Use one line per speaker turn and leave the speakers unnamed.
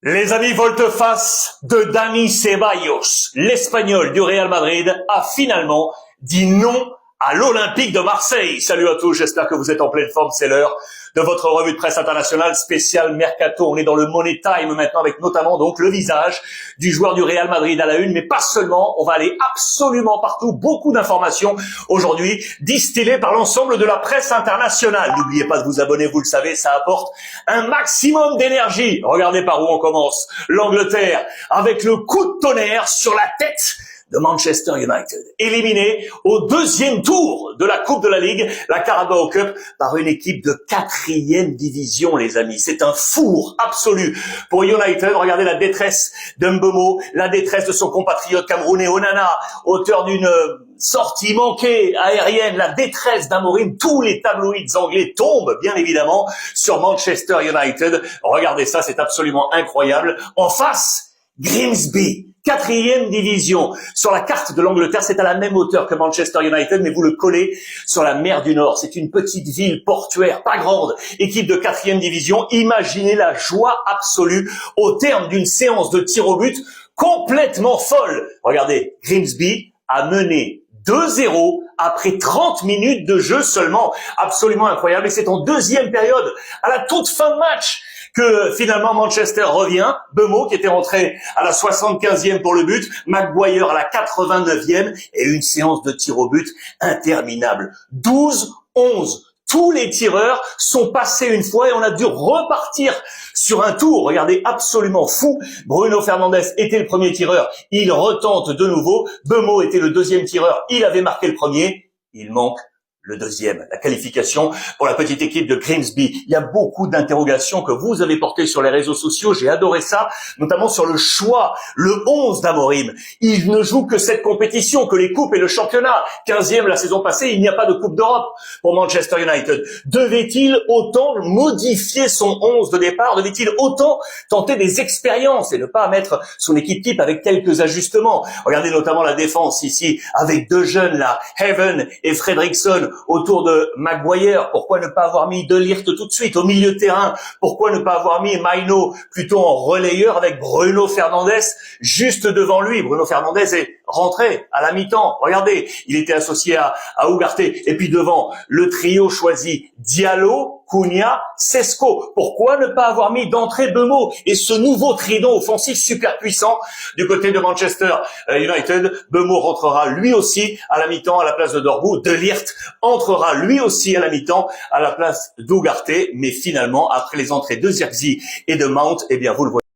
Les amis, volte-face de Dani Ceballos, l'Espagnol du Real Madrid, a finalement dit non à l'Olympique de Marseille. Salut à tous, j'espère que vous êtes en pleine forme, c'est l'heure de votre revue de presse internationale spéciale Mercato. On est dans le Money Time maintenant avec notamment donc le visage du joueur du Real Madrid à la une, mais pas seulement, on va aller absolument partout, beaucoup d'informations aujourd'hui distillées par l'ensemble de la presse internationale. N'oubliez pas de vous abonner, vous le savez, ça apporte un maximum d'énergie. Regardez par où on commence. L'Angleterre avec le coup de tonnerre sur la tête de Manchester United, éliminé au deuxième tour de la Coupe de la Ligue, la Carabao Cup, par une équipe de 4e division, les amis. C'est un four absolu pour United. Regardez la détresse d'Mbeumo, la détresse de son compatriote camerounais Onana, auteur d'une sortie manquée aérienne, la détresse d'Amorim. Tous les tabloïds anglais tombent, bien évidemment, sur Manchester United. Regardez ça, c'est absolument incroyable. En face, Grimsby, 4e division. Sur la carte de l'Angleterre, c'est à la même hauteur que Manchester United, mais vous le collez sur la mer du Nord. C'est une petite ville portuaire, pas grande, équipe de 4e division. Imaginez la joie absolue au terme d'une séance de tir au but complètement folle. Regardez, Grimsby a mené 2-0 après 30 minutes de jeu seulement. Absolument incroyable. Et c'est en deuxième période, à la toute fin de match, que finalement Manchester revient. Mbeumo qui était rentré à la 75e pour le but, Maguire à la 89e et une séance de tir au but interminable. 12-11. Tous les tireurs sont passés une fois et on a dû repartir sur un tour. Regardez, absolument fou. Bruno Fernandes était le premier tireur. Il retente de nouveau. Mbeumo était le deuxième tireur. Il avait marqué le premier. Il manque le deuxième, la qualification pour la petite équipe de Grimsby. Il y a beaucoup d'interrogations que vous avez portées sur les réseaux sociaux. J'ai adoré ça, notamment sur le choix, le 11 d'Amorim. Il ne joue que cette compétition, que les coupes et le championnat. 15e la saison passée, il n'y a pas de Coupe d'Europe pour Manchester United. Devait-il autant modifier son 11 de départ? Devait-il autant tenter des expériences et ne pas mettre son équipe type avec quelques ajustements? Regardez notamment la défense ici, avec deux jeunes là, Heaven et Fredrickson, autour de Maguire. Pourquoi ne pas avoir mis De Ligt tout de suite au milieu de terrain? Pourquoi ne pas avoir mis Maino plutôt en relayeur avec Bruno Fernandes juste devant lui? Bruno Fernandes est rentré à la mi-temps. Regardez, il était associé à Ugarte. Et puis devant, le trio choisi, Diallo, Cunha, Sesko. Pourquoi ne pas avoir mis d'entrée Mbeumo et ce nouveau trident offensif super puissant du côté de Manchester United? Mbeumo rentrera lui aussi à la mi-temps à la place de Dorgu. De Ligt entrera lui aussi à la mi-temps à la place d'Ugarte. Mais finalement, après les entrées de Zirkzee et de Mount, eh bien vous le voyez.